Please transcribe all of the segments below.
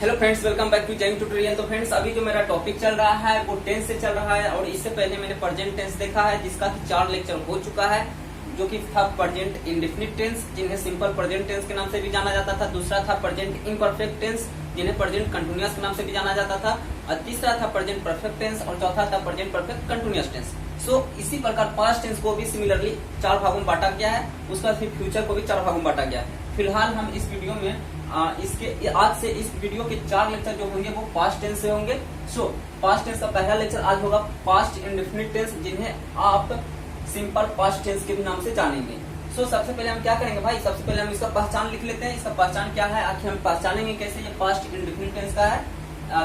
Hello friends, welcome back to jam tutorial. तो friends, अभी जो मेरा टॉपिक चल रहा है वो टेंस से चल रहा है और इससे पहले मैंने प्रेजेंट टेंस देखा है जिसका कि 4 लेक्चर हो चुका है, जो कि था प्रेजेंट इंडेफिनिट टेंस जिन्हें सिंपल प्रेजेंट टेंस के नाम से भी जाना जाता था। दूसरा था प्रेजेंट इम्परफेक्ट टेंस जिन्हें प्रेजेंट कंटिन्यूअस के नाम से भी जाना जाता था, और तीसरा था प्रेजेंट परफेक्ट टेंस और चौथा था प्रेजेंट परफेक्ट कंटिन्यूअस टेंस। सो इसी प्रकार पास्ट टेंस को भी सिमिलरली 4 भागों में बांटा गया है, उसका फिर फ्यूचर को भी 4 भागों में बांटा गया है। फिलहाल हम इस वीडियो में इसके आज से इस वीडियो के 4 लेक्चर जो होंगे वो पास्ट टेंस से होंगे। सो पास्ट टेंस का पहला लेक्चर आज होगा पास्ट इंडेफिनिट टेंस, जिन्हें आप सिंपल पास्ट टेंस के भी नाम से जानेंगे। सो सबसे पहले हम क्या करेंगे भाई, सबसे पहले हम इसका पहचान लिख लेते हैं। इसका पहचान क्या है, आखिर हम पहचानेंगे कैसे ये पास्ट इंडेफिनिट टेंस का है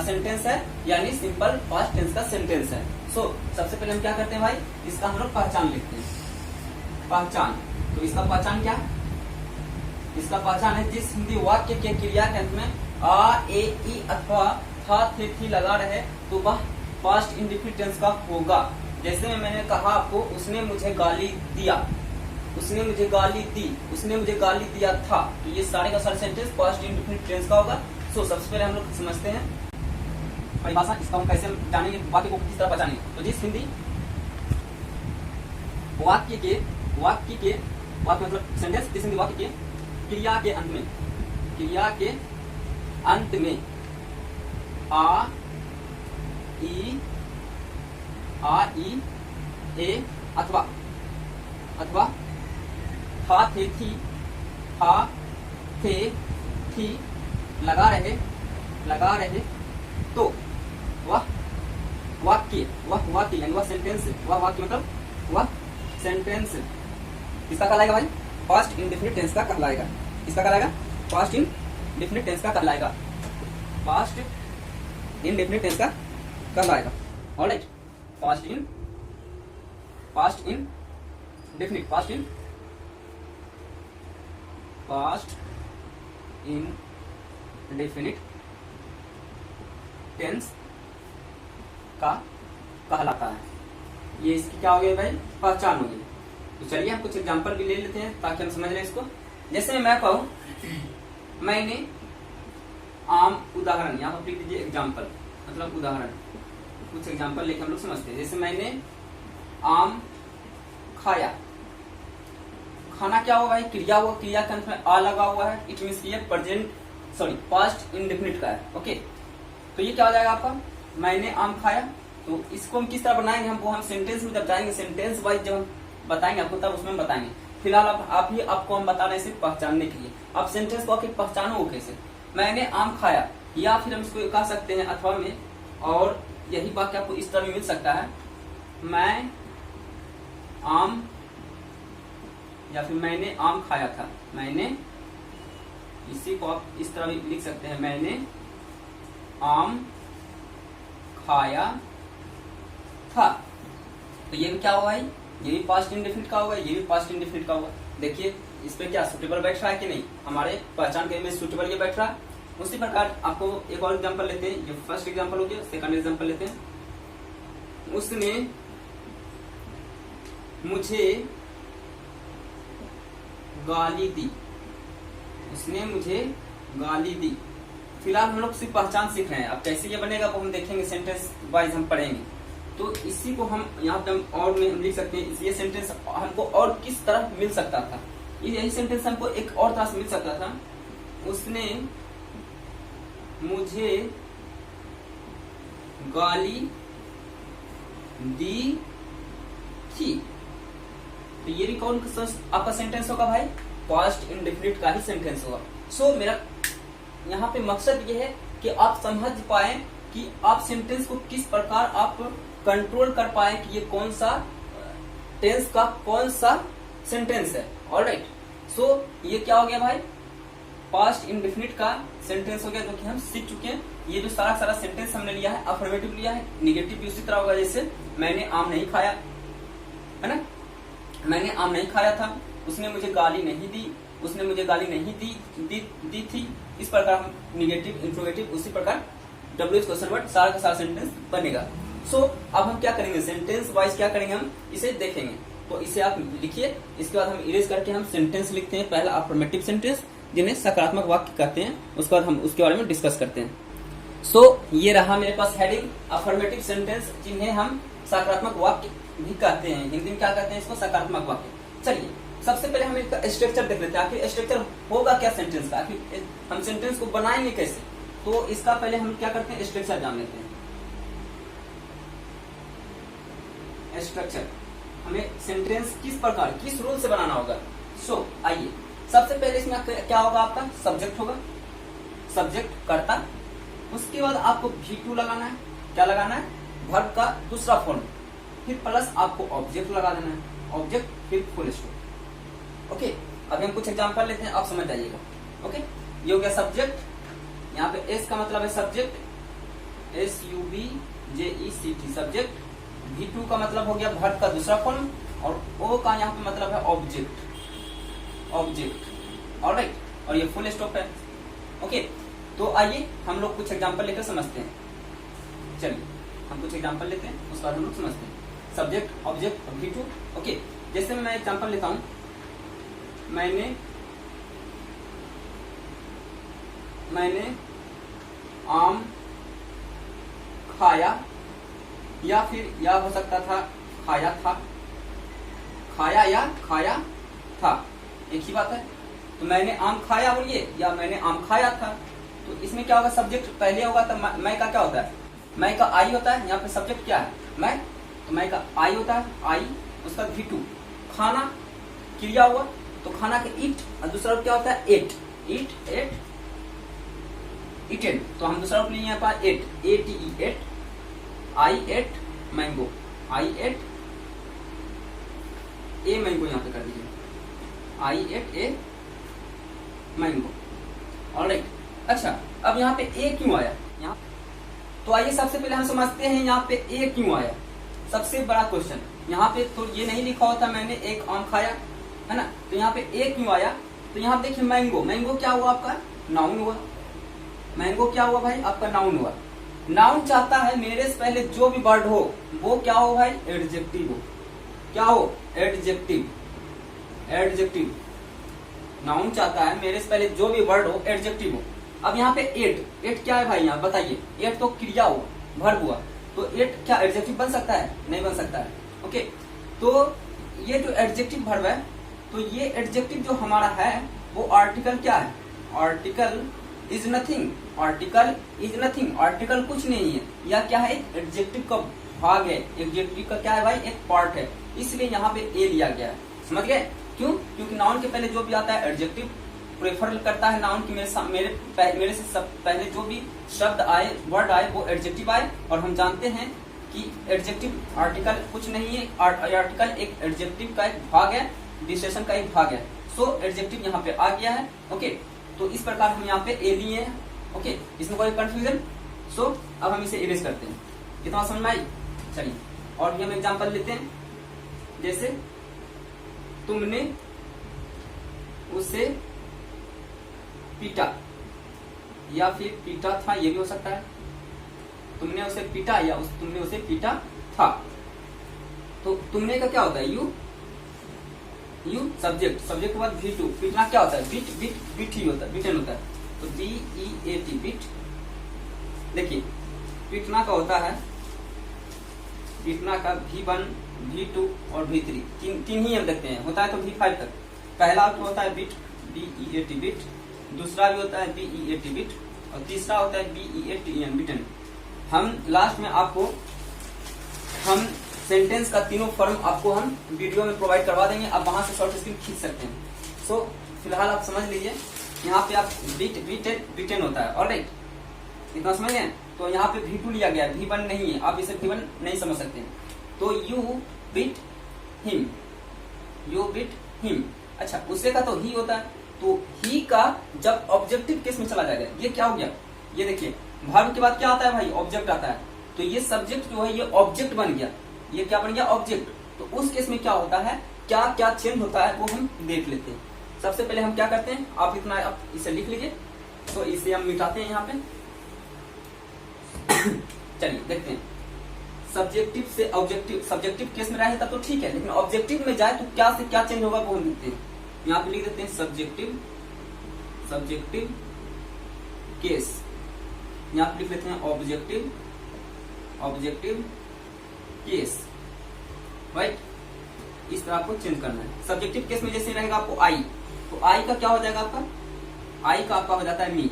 सेंटेंस है, यानी सिंपल पास्ट टेंस का सेंटेंस है। सो सबसे पहले हम क्या करते हैं भाई, इसका हम लोग पहचान लिखते हैं। पहचान, तो इसका पहचान क्या है, इसका पहचान है जिस हिंदी वाक्य के क्रिया के अंत में आ, ए, ई अथवा था, थे, थी लगा रहे तो वह पास्ट इंडेफिनिट टेंस का होगा। जैसे मैंने कहा आपको, उसने मुझे गाली दिया, उसने मुझे गाली दी, उसने मुझे गाली दिया था, तो ये सारे का सारा सेंटेंस पास्ट इंडेफिनिट टेंस का होगा। सो सबसे पहले हम लोग समझते हैं परिभाषा, इसका हम कैसे जानेंगे, वाक्य को किस तरह पहचानेंगे। तो जिस हिंदी वाक्य के वाक्य मतलब सेंटेंस, जिस हिंदी वाक्य के क्रिया के अंत में आ, ई, ए अथवा था, थे, थी लगा रहे तो वह वाक्य यानी वह सेंटेंस, वह वाक्य मतलब वह सेंटेंस किसका कहलाएगा भाई, पास्ट इंडेफिनिट टेंस का कहलाएगा। इसका कहलाएगा पास्ट इंडेफिनिट टेंस का कहलाएगा, पास्ट इंडेफिनिट टेंस का कहलाएगा। ऑलराइट, पास्ट इंडेफिनिट टेंस का कहलाता है। ये इसकी क्या हो गई भाई, पहचान हो गई। तो चलिए हम कुछ एग्जांपल भी ले लेते हैं ताकि हम समझ लें इसको। जैसे मैं कहूं, मैंने आम, उदाहरण यहाँ पर लिख दीजिए एग्जांपल, मतलब उदाहरण, कुछ एग्जांपल लेके हम लोग समझते हैं। जैसे मैंने आम खाया, खाना क्या होगा भाई, क्रिया हुआ, क्रिया के अंत में आ लगा हुआ है, इट मीन्स ये पास्ट इंडेफिनिट का है। ओके, तो ये क्या हो जाएगा आपका, मैंने आम खाया। तो इसको हम किस तरह बनाएंगे, हम सेंटेंस में जब जाएंगे, सेंटेंस वाइज जब हम बताएंगे आपको तब उसमें बताएंगे। फिलहाल आपको हम बता रहे हैं सिर्फ पहचानने के लिए। आप सेंटेंस को आखिर पहचानो कैसे, मैंने आम खाया, या फिर हम इसको कह सकते हैं अथवा में, और यही वाक्य आपको इस तरह में मिल सकता है, मैं आम, या फिर मैंने आम खाया था, मैंने, इसी को आप इस तरह भी लिख सकते हैं, मैंने आम खाया था। तो ये भी क्या हुआ है, ये भी पास्ट इंडेफिनिट का होगा, ये भी पास्ट इंडेफिनिट का होगा। देखिए इस पे क्या सुटेबल बैठ रहा है कि नहीं, हमारे पहचान के में सुटेबल ये बैठ रहा है। उसी प्रकार आपको एक और एग्जांपल लेते हैं, ये फर्स्ट एग्जांपल हो गया। सेकंड एग्जांपल लेते हैं, उसने मुझे गाली दी, उसने मुझे गाली दी। फिलहाल हम लोग सिर्फ पहचान सीख रहे हैं, अब कैसे ये बनेगा वो हम देखेंगे, सेंटेंस वाइज हम पढ़ेंगे। तो इसी को हम यहाँ पे हम लिख सकते हैं, ये सेंटेंस हमको और किस तरह मिल सकता था, यही सेंटेंस हमको एक और तरह से मिल सकता था, उसने मुझे गाली दी थी। तो ये भी कौन आपका सेंटेंस होगा भाई, पास्ट इंडेफिनिट का ही सेंटेंस होगा। सो मेरा यहाँ पे मकसद ये है कि आप समझ पाए कि आप सेंटेंस को किस प्रकार आप कंट्रोल कर पाए कि ये कौन सा टेंस का कौन सा सेंटेंस है। ऑलराइट, सो ये क्या हो गया भाई, पास्ट इंडेफिनिट का सेंटेंस हो गया, जो कि हम सीख चुके हैं। ये जो सारा सेंटेंस हमने लिया है, अफर्मेटिव लिया है, निगेटिव भी उसी तरह होगा। जैसे मैंने आम नहीं खाया, है ना, मैंने आम नहीं खाया था, उसने मुझे गाली नहीं दी, उसने मुझे गाली नहीं दी थी। इस प्रकार हम निगेटिव, इंट्रोगेटिव, उसी प्रकार WH क्वेश्चन वर्ड सारा का सारा सेंटेंस बनेगा। सो अब हम क्या करेंगे, सेंटेंस वाइज क्या करेंगे, हम इसे देखेंगे। तो इसे आप लिखिए, इसके बाद हम इरेज करके हम सेंटेंस लिखते हैं। पहला अफर्मेटिव सेंटेंस जिन्हें सकारात्मक वाक्य कहते हैं, उसके बाद हम उसके बारे में डिस्कस करते हैं। सो ये रहा मेरे पास हेडिंग अफर्मेटिव सेंटेंस, जिन्हें हम सकारात्मक वाक्य भी कहते हैं। हिंदी में क्या कहते हैं इसको? सकारात्मक वाक्य। चलिए सबसे पहले हम इसका स्ट्रक्चर देख लेते हैं। आखिर स्ट्रक्चर होगा क्या सेंटेंस का? आखिर हम सेंटेंस को बनाएंगे कैसे? तो इसका पहले हम क्या करते हैं, स्ट्रक्चर जान लेते हैं। स्ट्रक्चर, हमें सेंटेंस किस प्रकार, किस रूल से बनाना होगा। सो आइए, सबसे पहले इसमें क्या होगा? आपका सब्जेक्ट होगा, सब्जेक्ट कर्ता। उसके बाद आपको V2 लगाना है। क्या लगाना है? वर्ब का दूसरा फॉर्म। फिर प्लस आपको ऑब्जेक्ट लगा देना है, ऑब्जेक्ट फिर फुल स्टॉप। ओके, अभी हम कुछ एग्जांपल लेते हैं, आप समझ जाइएगा। ओके, ये हो गया सब्जेक्ट। यहाँ पे एस का मतलब है सब्जेक्ट, SUBJECT सब्जेक्ट। V2 का मतलब हो गया वर्ब का दूसरा फॉर्म, और O का यहाँ पे मतलब है ऑब्जेक्ट, ऑब्जेक्ट। ऑलराइट, और ये फुल स्टॉप है। ओके, तो आइए हम लोग कुछ एग्जांपल लेकर समझते हैं। चलिए हम कुछ एग्जांपल लेते हैं, उसका हम लोग समझते हैं। Subject, object, V2। ओके, जैसे मैं एग्जांपल लेता हूं, मैंने आम खाया, या फिर या हो सकता था खाया था, खाया या खाया था, एक ही बात है। तो मैंने आम खाया बोलिए, या मैंने आम खाया था। तो इसमें क्या होगा? सब्जेक्ट पहले होगा, तो मैं का क्या होता है? मैं का आई होता है। यहाँ पे सब्जेक्ट क्या है? मैं, तो मैं का आई होता है, आई। उसका V2 खाना, क्रिया हुआ, तो खाना के ईट, और दूसरा क्या होता है? Ate, eat, ate, eaten. तो हम दूसरा लिए यहाँ पर ate, ATE, ate. I ate mango, I ate a mango, यहाँ पे कर दीजिए, I ate a mango. Alright, अच्छा अब यहाँ पे ए क्यों आया? यहाँ तो आइए सबसे पहले हम समझते हैं यहाँ पे ए क्यों आया। सबसे बड़ा क्वेश्चन यहाँ पे तो ये नहीं लिखा होता मैंने एक आम खाया, है ना। तो यहाँ पे ए क्यों आया? तो यहाँ देखिए मैंगो, मैंगो क्या हुआ? आपका नाउन हुआ। मैंगो क्या हुआ भाई? आपका नाउन हुआ। नाउन चाहता है मेरे से पहले जो भी वर्ड हो वो क्या हो भाई? एडजेक्टिव हो। क्या हो? Adjective, adjective. नाउन चाहता है मेरे से पहले जो भी वर्ड हो एडजेक्टिव हो। अब यहाँ पे एट, एट क्या है भाई? यहाँ बताइए, एट तो क्रिया हुआ, वर्ब हुआ, तो एट क्या एडजेक्टिव बन सकता है? नहीं बन सकता है। ओके, तो ये जो एडजेक्टिव वर्ब है, तो ये एडजेक्टिव जो हमारा है वो आर्टिकल क्या है? Article is nothing, article is nothing, article कुछ नहीं है। या क्या है? एक एडजेक्टिव का भाग है, एडजेक्टिव का क्या है भाई? एक पार्ट है। इसलिए यहाँ पे ए लिया गया है। समझ गए क्यों? क्योंकि नाउन के पहले जो भी आता है एडजेक्टिव प्रेफर करता है नाउन की मेरे से सब पहले जो भी शब्द आए, वर्ड आए, वो एडजेक्टिव आए। और हम जानते हैं कि एडजेक्टिव आर्टिकल कुछ नहीं है, आर्टिकल एक एडजेक्टिव का एक भाग है, विशेषण का एक भाग है। सो एडजेक्टिव यहाँ पे आ गया है। ओके, तो इस प्रकार हम यहाँ पे ए लिए हैं। ओके, इसमें कोई कंफ्यूजन? सो अब हम इसे इरेज करते हैं। कितना समझ में आई? चलिए और भी हम एग्जांपल लेते हैं। जैसे तुमने उसे पीटा, या फिर पीटा था, ये भी हो सकता है। तुमने उसे पीटा, या तुमने उसे पीटा था। तो तुमने का क्या होता है? यू सब्जेक्ट, सब्जेक्ट के बाद V2। पीटना क्या होता है? बीट, बीट, बीट ही होता है, बीटन होता है। तो BEAT, बीट। देखिए पीटना का होता है, पीटना का V1, V2 और V3, तीन ही हम देखते हैं। होता है तो V5 तक। पहला तो होता है बीट, BEAT, बीट। दूसरा भी होता है BEAT, बीट। और तीसरा होता है BEATN, बीटन। हम लास्ट में आपको हम सेंटेंस का तीनों फॉर्म आपको हम वीडियो में प्रोवाइड करवा देंगे। आप वहां से शॉर्ट स्क्रीन खींच सकते हैं। सो फिलहाल आप समझ लीजिए, यहाँ पे आप बीट, बीटेन होता है। ऑलराइट, इतना समझ गए? तो यहाँ पे V2 लिया गया, V1 नहीं है। आप इसे V1 नहीं समझ सकते। तो you beat him, you beat him. अच्छा, उससे का तो ही होता है। तो ही का जब ऑब्जेक्टिव केस में चला जाएगा, ये क्या हो गया? ये देखिए वर्ब के बाद क्या आता है भाई? ऑब्जेक्ट आता है। तो ये सब्जेक्ट जो है ये ऑब्जेक्ट बन गया। ये क्या बन गया? ऑब्जेक्ट। तो उस केस में क्या होता है, क्या क्या चेंज होता है वो हम देख लेते हैं। सबसे पहले हम क्या करते हैं, आप इतना आप इसे लिख लीजिए। तो इसे हम मिटाते हैं यहाँ पे। चलिए देखते हैं। सब्जेक्टिव से ऑब्जेक्टिव, सब्जेक्टिव केस में रहे तब तो ठीक है, लेकिन ऑब्जेक्टिव में जाए तो क्या से क्या चेंज होगा वो हम लिखते हैं। यहाँ पे लिख देते हैं सब्जेक्टिव, सब्जेक्टिव केस, यहाँ पे लिख लेते हैं ऑब्जेक्टिव केस, राइट। इस तरह आपको चेंज करना है। सब्जेक्टिव केस में जैसे रहेगा आपको आई, तो आई का क्या हो जाएगा आपका, आई का आपका हो जाता है मी।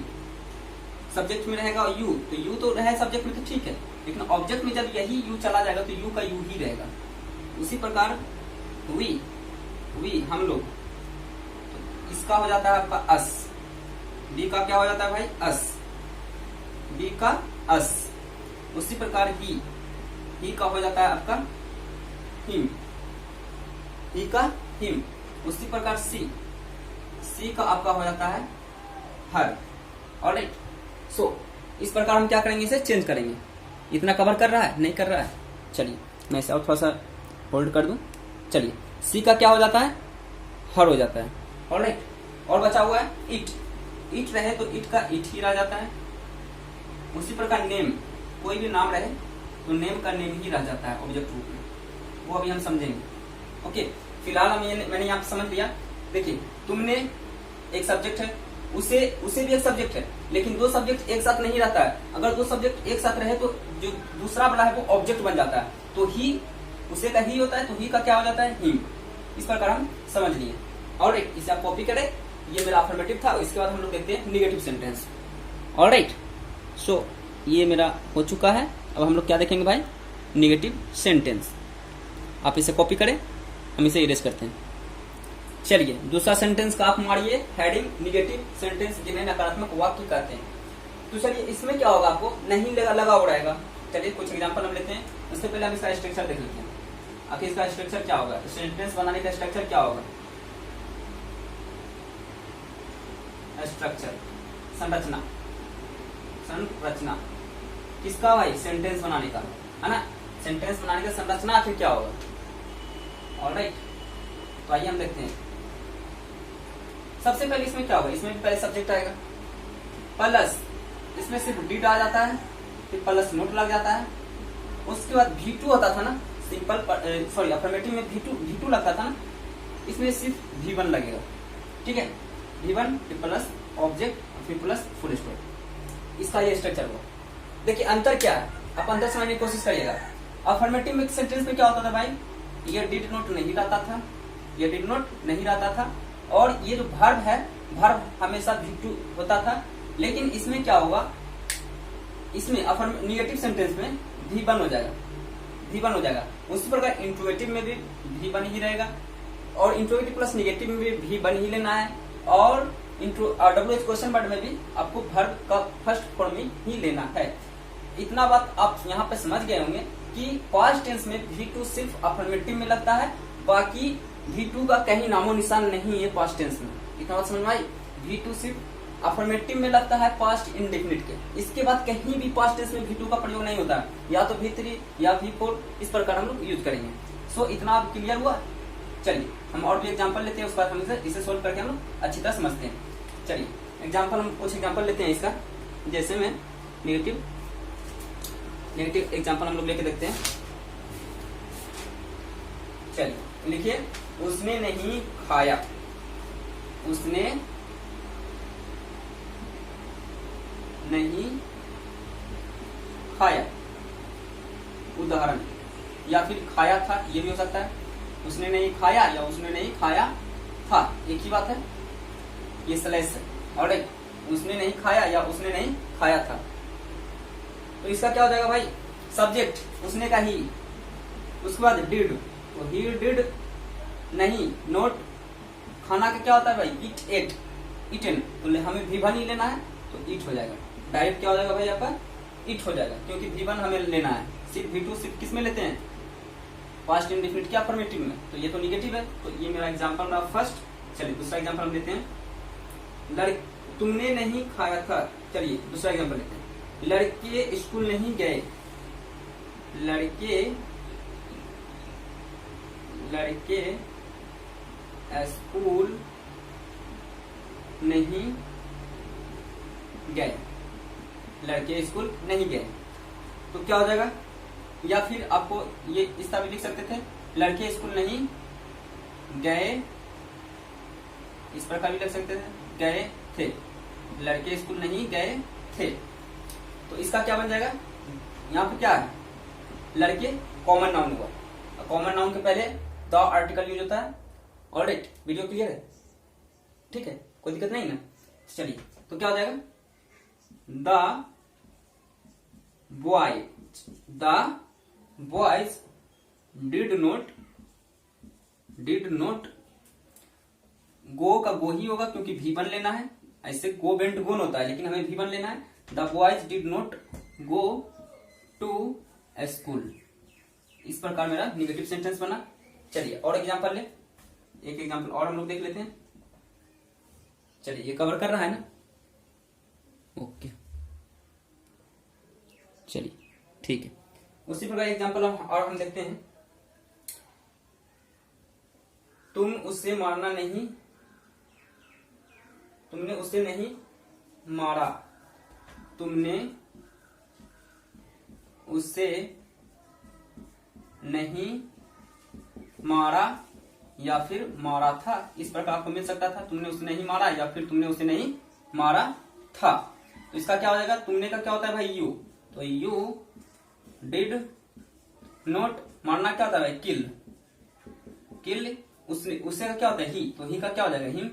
सब्जेक्ट में रहेगा यू, तो यू तो रहे सब्जेक्ट में तो ठीक है, लेकिन ऑब्जेक्ट में जब यही यू चला जाएगा तो यू का यू ही रहेगा। उसी प्रकार वी हम लोग, तो इसका हो जाता है आपका अस, बी का क्या हो जाता है भाई अस, बी का अस। उसी प्रकार ही का हो जाता है आपका हिम, ही का हिम। उसी प्रकार सी का आपका हो जाता है हर। ऑलराइट, सो इस प्रकार हम क्या करेंगे, इसे चेंज करेंगे। इतना कवर कर रहा है, नहीं कर रहा है, चलिए मैं इसे और थोड़ा सा होल्ड कर दूं। चलिए सी का क्या हो जाता है, हर हो जाता है। ऑलराइट, और बचा हुआ है इट रहे तो इट का इट ही रह जाता है। उसी प्रकार नेम, कोई भी नाम रहे तो नेम का नेम ही रह जाता है ऑब्जेक्ट रूप में, वो अभी हम समझेंगे। ओके, फिलहाल मैंने यहाँ समझ लिया। देखिए तुमने एक सब्जेक्ट है, उसे भी एक सब्जेक्ट है, लेकिन दो सब्जेक्ट एक साथ नहीं रहता है। अगर दो सब्जेक्ट एक साथ रहे तो जो दूसरा वाला है वो ऑब्जेक्ट बन जाता है, तो ही उसे का ही होता है, तो ही का क्या हो जाता है हिम। इस प्रकार हम समझ लिए। और इसे आप कॉपी करें, ये मेरा अफर्मेटिव था। इसके बाद हम लोग देखते हैं निगेटिव सेंटेंस। ऑलराइट, सो ये मेरा हो चुका है। अब हम लोग क्या देखेंगे भाई, निगेटिव सेंटेंस। आप इसे कॉपी करें, हम इसे इरेज करते हैं। चलिए दूसरा सेंटेंस का आप मारिए हेडिंग निगेटिव सेंटेंस, जिन्हें नकारात्मक वाक्य कहते हैं। तो चलिए इसमें क्या होगा, आपको नहीं लगा उड़ाएगा। चलिए कुछ एग्जांपल हम लेते हैं। उससे पहले हम इसका स्ट्रक्चर देख लेते हैं। आखिर इसका स्ट्रक्चर क्या होगा, सेंटेंस बनाने का स्ट्रक्चर क्या होगा। स्ट्रक्चर, संरचना किसका भाई, सेंटेंस बनाने का, है ना। सेंटेंस बनाने का संरचना आखिर क्या होगा। ऑलराइट, तो आइए हम देखते हैं। सबसे पहले इसमें क्या होगा, इसमें पहले सब्जेक्ट आएगा, प्लस इसमें सिर्फ डिड आ जाता है, फिर प्लस नोट लग जाता है। उसके बाद V2 होता था ना, सिंपल सॉरी अफर्मेटिव में V2 लगता था ना, इसमें सिर्फ V1 लगेगा। ठीक है, V1 फिर प्लस ऑब्जेक्ट फिर प्लस फुल स्टॉप। इसका ये स्ट्रक्चर हुआ। देखिए अंतर क्या है, आप अंतर समझने की कोशिश करिएगा। अफर्मेटिव में सेंटेंस में क्या होता था भाई, ये डिड नोट नहीं रहता था, और ये जो वर्ब है, वर्ब हमेशा V2 होता था। लेकिन इसमें क्या होगा, इसमें निगेटिव सेंटेंस में V1 हो जाएगा। उसी प्रकार इंट्रोगेटिव में भी V1 ही रहेगा, और इंट्रोगेटिव प्लस निगेटिव में भी V1 ही लेना है, और WH क्वेश्चन वर्ड में भी आपको वर्ब का फर्स्ट फॉर्म ही लेना है। इतना बात आप यहाँ पे समझ गए होंगे कि पास्ट टेंस में V2 सिर्फ अफर्मेटिव में लगता है, बाकी V2 का कहीं नामो निशान नहीं है पास्ट टेंस में। इतना बात समझ में आई, V2 सिर्फ अफर्मेटिव में लगता है पास्ट इंडेफिनिट के। इसके बाद कहीं भी पास्ट टेंस में V2 का प्रयोग नहीं होता है, या तो V3 या V4, इस प्रकार हम लोग यूज करेंगे। सो इतना आप क्लियर हुआ। चलिए हम और भी एग्जांपल लेते हैं, उसके बाद हम इसे सोल्व करके हम लोग अच्छी तरह समझते हैं। चलिए एग्जांपल, हम कुछ एग्जांपल लेते हैं इसका। जैसे में नेगेटिव एग्जांपल हम लोग लेके देखते हैं। चलिए लिखिए, उसने नहीं खाया, उसने नहीं खाया। उदाहरण, या फिर खाया था, ये भी हो सकता है। उसने नहीं खाया या उसने नहीं खाया था, एक ही बात है, ये स्लैश है। और उसने नहीं खाया या उसने नहीं खाया था, तो इसका क्या हो जाएगा भाई, सब्जेक्ट उसने का ही, उसके बाद डिड, तो ही डिड नहीं नोट, खाना का क्या होता है भाई, इटन, तो हमें V1 ही लेना है, तो इट हो जाएगा। डायरेक्ट क्या हो जाएगा भाई आपका, इट हो जाएगा, क्योंकि V1 हमें लेना है। सिर्फ V2 सिर्फ किस में लेते हैं, पास्ट इंडेफिनिट क्या, अफर्मेटिव में, तो ये तो निगेटिव है। तो ये मेरा एग्जांपल रहा फर्स्ट। चलिए दूसरा एग्जांपल हम लेते हैं। तुमने नहीं खाया था। चलिए दूसरा एग्जांपल लेते हैं। लड़के स्कूल नहीं गए, लड़के स्कूल नहीं गए, लड़के स्कूल नहीं गए, तो क्या हो जाएगा। या फिर आपको ये इस तरह भी लिख सकते थे, लड़के स्कूल नहीं गए, इस प्रकार भी लिख सकते थे, गए थे, लड़के स्कूल नहीं गए थे। तो इसका क्या बन जाएगा, यहाँ पे क्या है, लड़के कॉमन नाउन हुआ। कॉमन नाउन के पहले द आर्टिकल यूज होता है। ऑलराइट, वीडियो क्लियर है, ठीक है, कोई दिक्कत नहीं ना। चलिए, तो क्या हो जाएगा, द बॉयज डिड नॉट गो का गो ही होगा क्योंकि भी वन लेना है। ऐसे गो बेंट गोन होता है, लेकिन हमें भी वन लेना है। The boys did not go to school. इस प्रकार मेरा निगेटिव सेंटेंस बना। चलिए और एग्जांपल ले, एक एग्जांपल और हम लोग देख लेते हैं। चलिए, ये कवर कर रहा है ना, ओके, चलिए ठीक है। उसी प्रकार एग्जांपल और हम देखते हैं। तुमने उसे नहीं मारा, तुमने उसे नहीं मारा या फिर मारा था। इस प्रकार आपको मिल सकता था, तुमने उसे नहीं मारा या फिर तुमने उसे नहीं मारा था। तो इसका क्या हो जाएगा, तुमने का क्या होता है भाई, यू। तो यू डिड नॉट, मारना क्या होता है भाई, किल। उससे का क्या होता है, ही। तो ही का क्या हो जाएगा, हिम।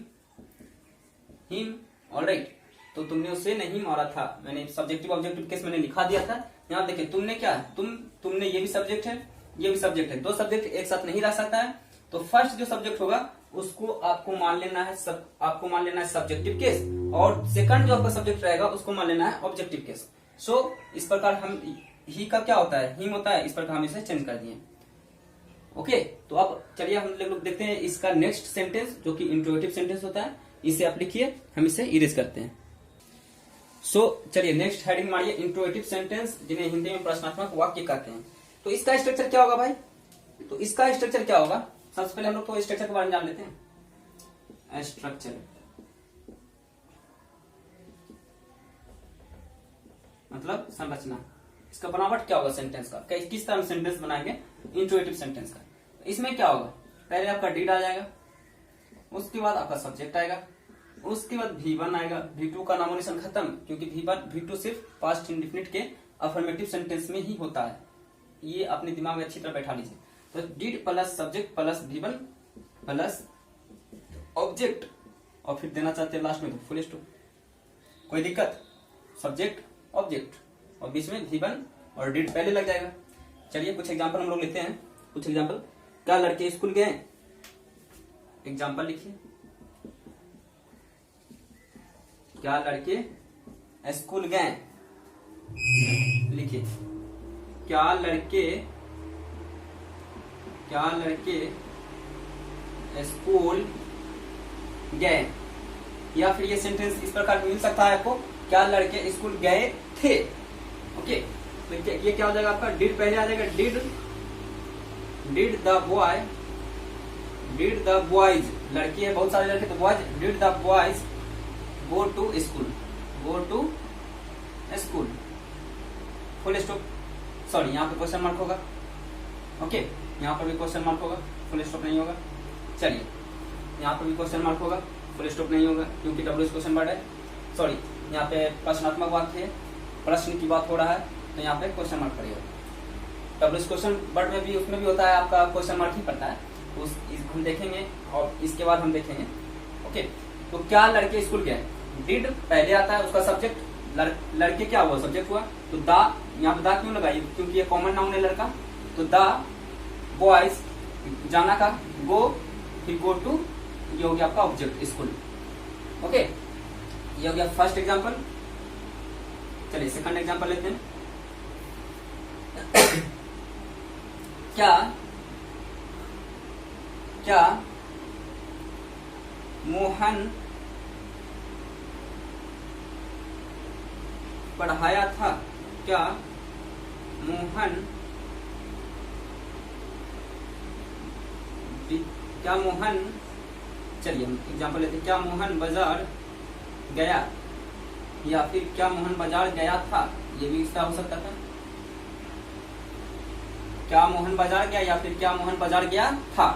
ऑलराइट, तो तुमने उसे नहीं मारा था। मैंने सब्जेक्टिव ऑब्जेक्टिव केस मैंने लिखा दिया था। यहाँ देखिए, तुमने क्या है, तुमने, ये भी सब्जेक्ट है, ये भी सब्जेक्ट है। दो सब्जेक्ट एक साथ नहीं रह सकता है। तो फर्स्ट जो सब्जेक्ट होगा उसको आपको मान लेना है सब्जेक्टिव केस, और सेकंड जो आपका सब्जेक्ट रहेगा उसको मान लेना है ऑब्जेक्टिव केस। सो इस प्रकार हम ही का क्या होता है, हिम होता है। इस प्रकार हम इसे चेंज कर दिए। ओके, तो अब चलिए हम लोग देखते हैं इसका नेक्स्ट सेंटेंस, जो कि इंट्रोगेटिव सेंटेंस होता है। इसे आप लिखिए, हम इसे इरेज करते हैं। चलिए नेक्स्ट हेडिंग मारिए, इंट्रोगेटिव सेंटेंस, जिन्हें हिंदी में प्रश्नात्मक वाक्य कहते हैं। तो इसका स्ट्रक्चर क्या होगा भाई, तो इसका स्ट्रक्चर क्या होगा, सबसे पहले हम लोग तो स्ट्रक्चर के बारे में जान लेते हैं। स्ट्रक्चर मतलब संरचना। इसका बनावट क्या होगा सेंटेंस का, किस तरह सेंटेंस बनाएंगे इंट्रोगेटिव सेंटेंस का। तो इसमें क्या होगा, पहले आपका डीड आ जाएगा, उसके बाद आपका सब्जेक्ट आएगा, उसके बाद V1 आएगा। V2 का नामोनिशन खत्म, क्योंकि V2 सिर्फ पास्ट इंडेफिनिट के अफर्मेटिव सेंटेंस में ही होता है। ये अपने दिमाग में अच्छी तरह बैठा लीजिए। तो did plus subject plus V1 plus object, और फिर देना चाहते हैं लास्ट में तो फुल स्टॉप। कोई दिक्कत, सब्जेक्ट ऑब्जेक्ट और बीच में V1 और डीड पहले लग जाएगा। चलिए कुछ एग्जांपल हम लोग लेते हैं। कुछ एग्जांपल, क्या लड़के स्कूल गए, एग्जांपल लिखिए। क्या लड़के स्कूल गए, लिखिए। क्या लड़के स्कूल गए, या फिर ये सेंटेंस इस प्रकार मिल सकता है आपको, क्या लड़के स्कूल गए थे। ओके, तो ये क्या हो जाएगा आपका, डिड पहले आ जाएगा। डिड द बॉयज, लड़की है बहुत सारे लड़के, तो boys, did the boys go to school, full stop. Sorry, यहाँ पे क्वेश्चन मार्क होगा। ओके, यहाँ पर भी क्वेश्चन मार्क होगा, फुल स्टॉप नहीं होगा। चलिए, यहाँ पर भी क्वेश्चन मार्क होगा, फुल स्टॉप नहीं होगा, क्योंकि डब्ल्यू क्वेश्चन वर्ड है। सॉरी, यहाँ पे प्रश्नात्मक वाक्य है, प्रश्न की बात हो रहा है, तो यहाँ पे क्वेश्चन मार्क पड़ेगा। डब्ल्यू क्वेश्चन वर्ड में भी, उसमें भी होता है आपका क्वेश्चन मार्क ही पड़ता है। तो हम देखेंगे और इसके बाद हम देखेंगे। ओके, तो क्या लड़के स्कूल गए, डिड पहले आता है, उसका सब्जेक्ट, लड़के क्या हुआ, सब्जेक्ट हुआ। तो दा, यहाँ पे दा क्यों लगाई, क्योंकि ये कॉमन नाउन है लड़का। तो द बॉयज, जाना का, गो, फिर गो टू, ये हो गया आपका ऑब्जेक्ट स्कूल। ओके, ये हो गया फर्स्ट एग्जांपल। चलिए सेकंड एग्जांपल लेते हैं। क्या मोहन पढ़ाया था, क्या मोहन चलिए हम एग्जांपल लेते हैं। क्या मोहन बाजार गया, या फिर क्या मोहन बाजार गया था, ये भी इसका हो सकता था। क्या मोहन बाजार गया या फिर क्या मोहन बाजार गया था,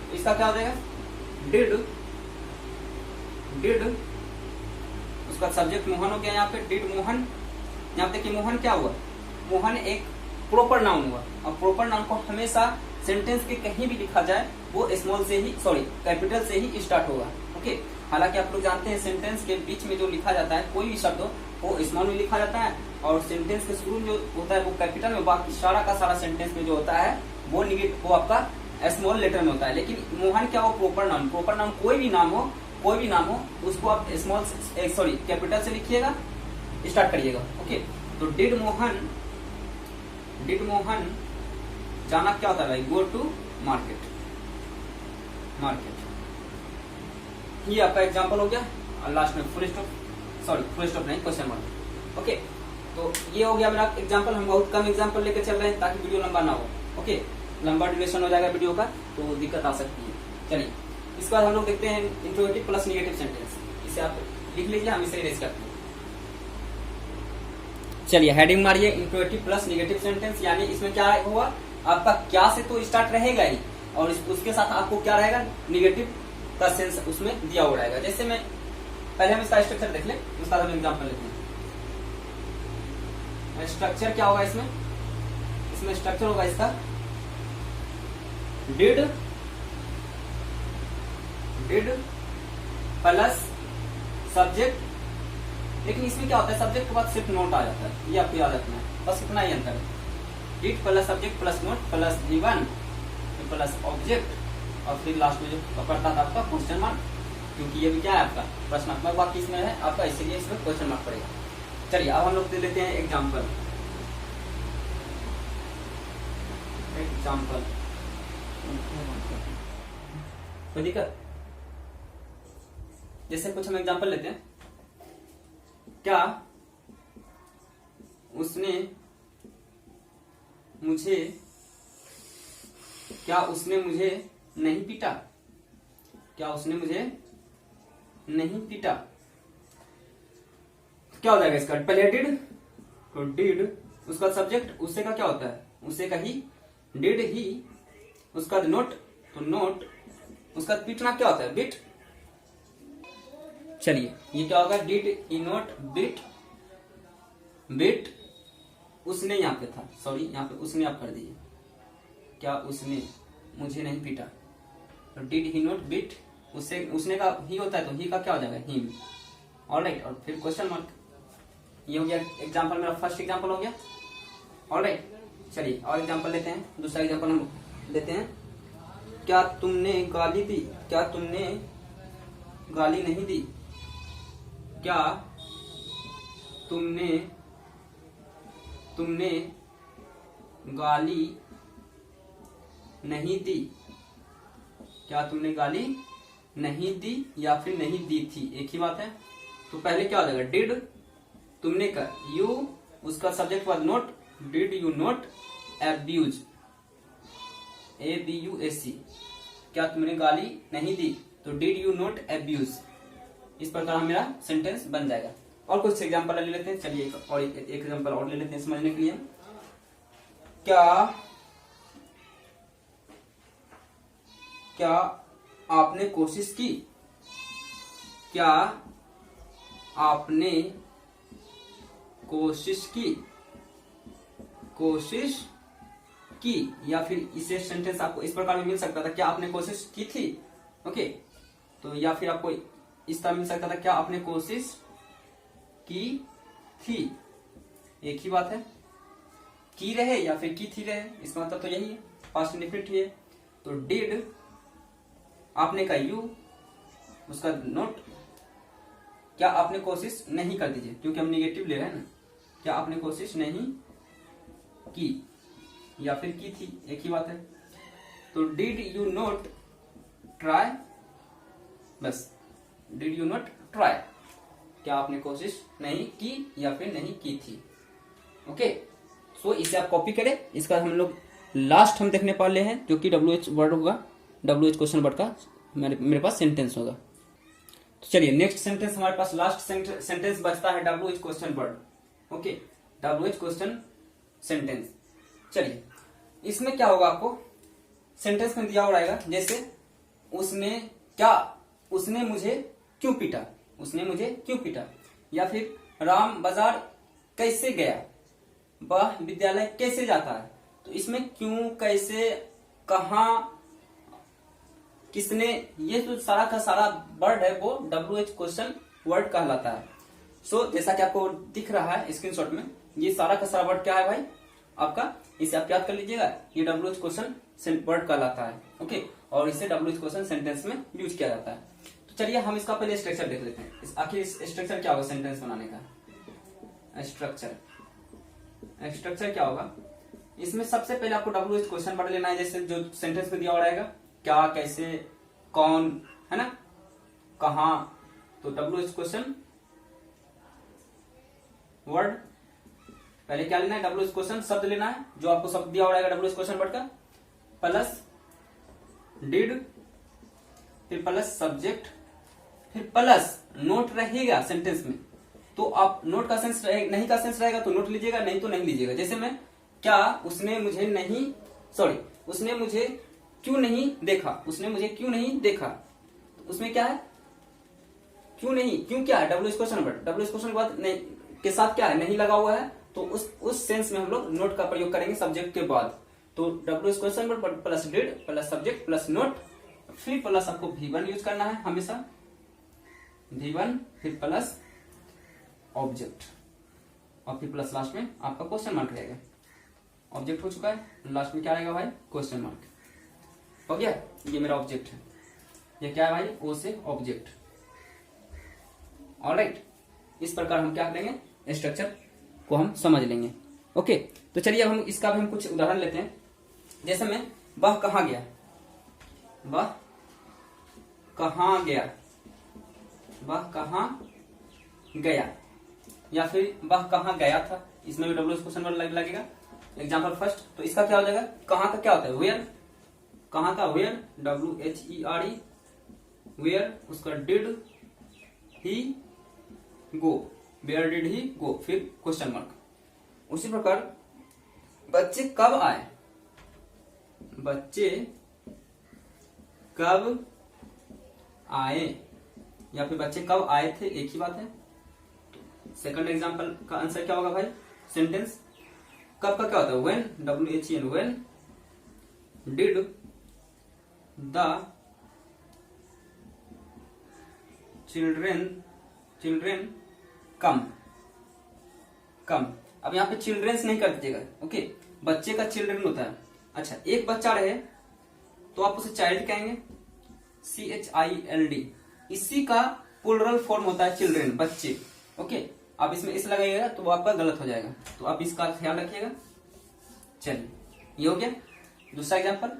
तो इसका क्या हो जाएगा, डिड, उसका सब्जेक्ट मोहन हो गया, यहाँ पे डिड मोहन यहाँ पे कि मोहन क्या हुआ, मोहन एक प्रॉपर नाउन हुआ, और प्रॉपर नाउन को हमेशा सेंटेंस के कहीं भी लिखा जाए वो स्मॉल से ही, सॉरी कैपिटल से ही स्टार्ट होगा। ओके, हालांकि आप लोग जानते हैं सेंटेंस के बीच में जो लिखा जाता है कोई भी शब्द हो वो स्मॉल में लिखा जाता है, और सेंटेंस के शुरू में जो होता है वो कैपिटल में, बाकी सारा का सारा सेंटेंस में जो होता है वो वो आपका स्मॉल लेटर में होता है। लेकिन मोहन क्या हो, प्रॉपर नाउन, प्रॉपर नाउन कोई भी नाम हो उसको आप स्मॉल सॉरी कैपिटल से लिखिएगा, स्टार्ट करिएगा। ओके, तो डिड मोहन जाना क्या होता है भाई, गो टू मार्केट, ये आपका एग्जांपल हो गया, और लास्ट में फुल स्टॉप नहीं, क्वेश्चन मार्क। ओके, तो ये हो गया मेरा एग्जांपल। हम बहुत कम एग्जांपल लेकर चल रहे हैं ताकि वीडियो लंबा ना हो। ओके, लंबा ड्यूरेशन हो जाएगा वीडियो का तो दिक्कत आ सकती है। चलिए, इसके बाद हम लोग देखते हैं इंट्रोगेटिव प्लस निगेटिव सेंटेंस। इसे आप लिख लीजिए, हम इसे इरेज करते हैं। चलिए हेडिंग मारिए, इंट्रोगेटिव प्लस निगेटिव सेंटेंस, यानी इसमें क्या हुआ, आपका क्या से तो स्टार्ट रहेगा ही, और उसके साथ आपको क्या रहेगा, निगेटिव का सेंस उसमें दिया हुआ रहेगा। जैसे मैं पहले हम इसका स्ट्रक्चर देख लें, उसके बाद हम एग्जांपल लेते हैं। स्ट्रक्चर क्या होगा इसमें स्ट्रक्चर होगा इसका डिड प्लस सब्जेक्ट, लेकिन इसमें क्या होता है सब्जेक्ट के बाद सिर्फ नोट आ जाता है, ये आपको याद रखना है, बस इतना ही अंतर है। Did plus subject plus note plus given plus object, और फिर लास्ट में जो पकड़ता था आपका क्वेश्चन मार्क, क्योंकि ये भी क्या है आपका प्रश्नात्मक वाक्य इसमें है आपका, इसीलिए इसमें क्वेश्चन मार्क पड़ेगा। चलिए अब हम लोग दे लेते हैं एग्जाम्पल। कोई दिक्कत, जैसे कुछ हम एग्जाम्पल लेते हैं, क्या उसने मुझे नहीं पीटा, क्या उसने मुझे नहीं पीटा, क्या हो जाएगा इसका, पहले डिड, तो डिड उसका सब्जेक्ट, उससे का क्या होता है, उससे का ही, डिड ही, उसका नोट, तो नोट, उसका पीटना क्या होता है, बिट। चलिए ये क्या होगा, डिड ही नोट बिट, उसने यहाँ पे था, सॉरी यहाँ पे उसने आप कर दीजिए, क्या उसने मुझे नहीं पीटा, तो डिड ही नोट बिट, उसने का ही होता है तो ही का क्या हो जाएगा, हिम। ऑलराइट, और फिर क्वेश्चन मार्क। ये हो गया एग्जांपल, मेरा फर्स्ट एग्जांपल हो गया। ऑलराइट, चलिए और एग्जांपल लेते हैं, दूसरा एग्जांपल हम लेते हैं। क्या तुमने गाली दी, क्या तुमने गाली नहीं दी, क्या तुमने गाली नहीं दी, क्या तुमने गाली नहीं दी या फिर नहीं दी थी, एक ही बात है। तो पहले क्या हो जाएगा, डिड, तुमने का यू, उसका सब्जेक्ट बाद note, did you note abuse, ABUSE, क्या तुमने गाली नहीं दी, तो डिड यू नोट एब्यूज। इस प्रकार मेरा सेंटेंस बन जाएगा। और कुछ एग्जांपल ले लेते हैं, चलिए एक एग्जांपल और ले लेते हैं समझने के लिए। क्या आपने कोशिश की, क्या आपने कोशिश की, या फिर इसे सेंटेंस आपको इस प्रकार में मिल सकता था, क्या आपने कोशिश की थी। ओके, तो या फिर आपको इस तरह मिल सकता था, क्या आपने कोशिश की थी, एक ही बात है, की रहे या फिर की थी रहे, इसका मतलब तो यही है, पास्ट इंडेफिनिट है। तो डिड, आपने का यू, उसका नोट, क्या आपने कोशिश नहीं कर दीजिए क्योंकि हम निगेटिव ले रहे हैं ना, क्या आपने कोशिश नहीं की या फिर की थी, एक ही बात है। तो डिड यू नोट ट्राई, बस डिड यू नोट ट्राई, क्या आपने कोशिश नहीं की या फिर नहीं की थी। ओके, सो इसे आप कॉपी करें। इसका हम लोग लास्ट हम देखने वाले हैं जो कि WH वर्ड होगा, WH क्वेश्चन वर्ड का मेरे पास सेंटेंस होगा। तो चलिए नेक्स्ट सेंटेंस हमारे पास लास्ट सेंटेंस बचता है WH question word. Okay, WH question sentence. चलिए इसमें क्या होगा, आपको सेंटेंस में दिया हुआ रहेगा, जैसे उसने मुझे क्यों पीटा, उसने मुझे क्यों पीटा, या फिर राम बाजार कैसे गया, वह विद्यालय कैसे जाता है। तो इसमें क्यों, कैसे, कहाँ, किसने, ये जो सारा का सारा वर्ड है वो WH क्वेश्चन वर्ड कहलाता है। सो जैसा कि आपको दिख रहा है स्क्रीनशॉट में, ये सारा का सारा वर्ड क्या है भाई आपका, इसे आप याद कर लीजिएगा, ये WH क्वेश्चन वर्ड कहलाता है। ओके, और इसे WH क्वेश्चन सेंटेंस में यूज किया जाता है। तो चलिए हम इसका पहले स्ट्रक्चर देख लेते हैं। आखिर स्ट्रक्चर क्या होगा सेंटेंस बनाने का। स्ट्रक्चर क्या होगा, इसमें सबसे पहले आपको WH क्वेश्चन वर्ड लेना है, जैसे जो सेंटेंस में दिया हुआ रहेगा, क्या, कैसे, कौन, है ना, कहाँ। तो WH क्वेश्चन वर्ड पहले क्या लेना है, WH क्वेश्चन शब्द लेना है, जो आपको शब्द दिया हुआ रहेगा WH क्वेश्चन वर्ड का, प्लस डिड, फिर प्लस सब्जेक्ट, फिर प्लस नोट रहेगा सेंटेंस में। तो आप नोट का सेंस नहीं का सेंस रहेगा तो नोट लीजिएगा, नहीं तो नहीं लीजिएगा। जैसे मैं क्या, उसने मुझे नहीं, सॉरी, उसने मुझे क्यों नहीं देखा, उसने मुझे क्यों नहीं देखा। तो उसमें क्या है, क्यों नहीं, क्यों क्या है, WH question word, WH question के बाद नहीं के साथ क्या है, नहीं लगा हुआ है, तो उस सेंस में हम लोग नोट का प्रयोग करेंगे सब्जेक्ट के बाद। तो WH question word plus did plus subject plus note, फिर प्लस आपको V1 यूज करना है हमेशा, V1, फिर प्लस ऑब्जेक्ट, और फिर प्लस लास्ट में आपका क्वेश्चन मार्क रहेगा। ऑब्जेक्ट हो चुका है, लास्ट में क्या रहेगा भाई, क्वेश्चन मार्क। हो गया, ये मेरा ऑब्जेक्ट है, ये क्या है भाई, ओ से ऑब्जेक्ट। ऑलराइट, इस प्रकार हम क्या करेंगे, स्ट्रक्चर को हम समझ लेंगे। ओके, तो चलिए अब हम इसका भी हम कुछ उदाहरण लेते हैं। जैसे मैं, वह कहाँ गया, वह कहाँ गया, वह कहाँ गया, या फिर वह कहाँ गया था, इसमें भी WH क्वेश्चन वर्ड लगेगा। एग्जाम्पल फर्स्ट, तो इसका क्या हो जाएगा, कहाँ का क्या होता है, वेयर, कहाँ का वेयर, WHERE, वेयर, उसका did he go, where did he go, फिर क्वेश्चन मार्क। उसी प्रकार बच्चे कब आए, बच्चे कब आए, या फिर बच्चे कब आए थे, एक ही बात है। सेकंड एग्जांपल का आंसर क्या होगा भाई, सेंटेंस कब का क्या होता है, when, WHEN, when did the children come. अब यहाँ पे चिल्ड्रेंस नहीं कर दीजिएगा, ओके, बच्चे का चिल्ड्रेन होता है। अच्छा, एक बच्चा रहे तो आप उसे चाइल्ड कहेंगे, CHILD, इसी का प्लूरल फॉर्म होता है चिल्ड्रेन, बच्चे। ओके, आप इसमें इस लगाइएगा तो वो आपका गलत हो जाएगा, तो आप इसका ख्याल रखिएगा। चलिए, ये हो गया दूसरा एग्जांपल।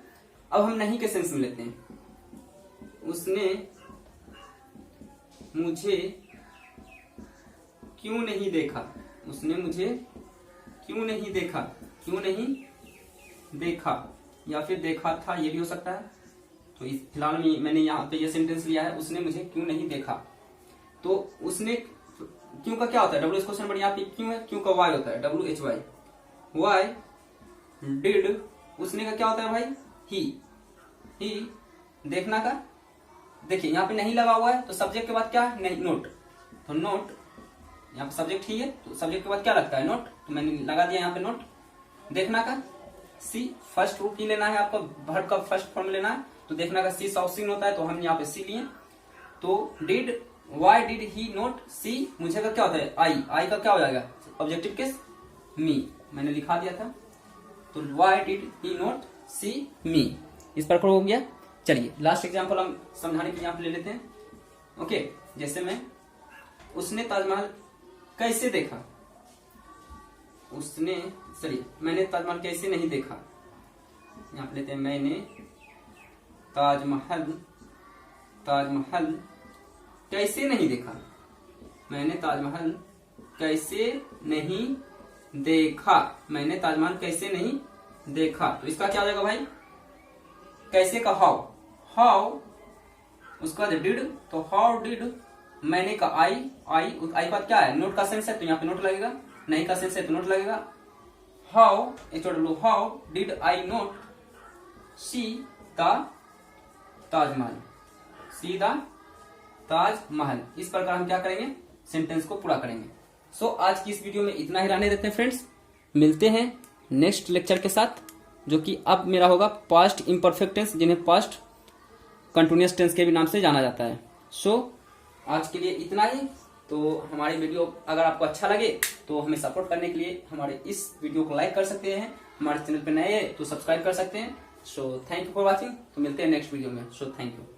अब हम नहीं के सेंस में लेते हैं। उसने मुझे क्यों नहीं देखा, उसने मुझे क्यों नहीं देखा, क्यों नहीं देखा, या फिर देखा था, ये भी हो सकता है। तो इस फिलहाल में मैंने यहाँ पे ये सेंटेंस लिया है, उसने मुझे क्यों नहीं देखा। तो उसने, क्यों का क्या होता है, WH क्वेश्चन वर्ड, यहाँ पे क्यों है, क्यों का वाई होता है, WHY, वाई डिड, उसने का क्या होता है भाई, ही, देखना का, देखिए यहाँ पे नहीं लगा हुआ है तो सब्जेक्ट के बाद क्या है, नहीं, नोट, तो नोट, यहाँ पे सब्जेक्ट ही है तो सब्जेक्ट के बाद क्या लगता है, नोट, तो मैंने लगा दिया यहाँ पे नोट। देखना का सी, फर्स्ट रूप ही लेना है आपका, वर्ब का फर्स्ट फॉर्म लेना है, तो देखना का सी सॉफ्सिंग होता है, तो हम यहाँ पे सी लिए। तो did, why did he not see, मुझे का क्या होता है, आई का क्या हो जाएगा, ऑब्जेक्टिव केस, मी, मैंने लिखा दिया था। तो वाई डिड ही नोट सी मी, इस प्रकार हो गया। चलिए लास्ट एग्जांपल हम समझाने के लिए यहाँ पे ले लेते हैं। ओके, जैसे मैं, उसने ताजमहल कैसे देखा, उसने, चलिए मैंने ताजमहल कैसे नहीं देखा, यहाँ पे लेते हैं, मैंने ताजमहल कैसे नहीं देखा, मैंने ताजमहल कैसे नहीं देखा, मैंने ताजमहल कैसे नहीं देखा। तो इसका क्या हो जाएगा भाई, कैसे का हाउ, उसका डिड, तो हाउ डिड, मैंने का आई का क्या है, नोट का सेंस है तो यहाँ पे नोट लगेगा, नहीं का सेंस है तो नोट लगेगा। How did I note see the Taj Mahal, see the Taj Mahal. इस प्रकार हम क्या करेंगे, सेंटेंस को पूरा करेंगे। सो आज की इस वीडियो में इतना ही रहने देते हैं फ्रेंड्स। मिलते हैं नेक्स्ट लेक्चर के साथ, जो कि अब मेरा होगा पास्ट इम्परफेक्ट टेंस, जिन्हें पास्ट कंटिन्यूअस टेंस के भी नाम से जाना जाता है। सो आज के लिए इतना ही। तो हमारी वीडियो अगर आपको अच्छा लगे तो हमें सपोर्ट करने के लिए हमारे इस वीडियो को लाइक कर सकते हैं, हमारे चैनल पे नए हैं तो सब्सक्राइब कर सकते हैं। So thank you for watching. तो मिलते हैं नेक्स्ट वीडियो में। So thank you.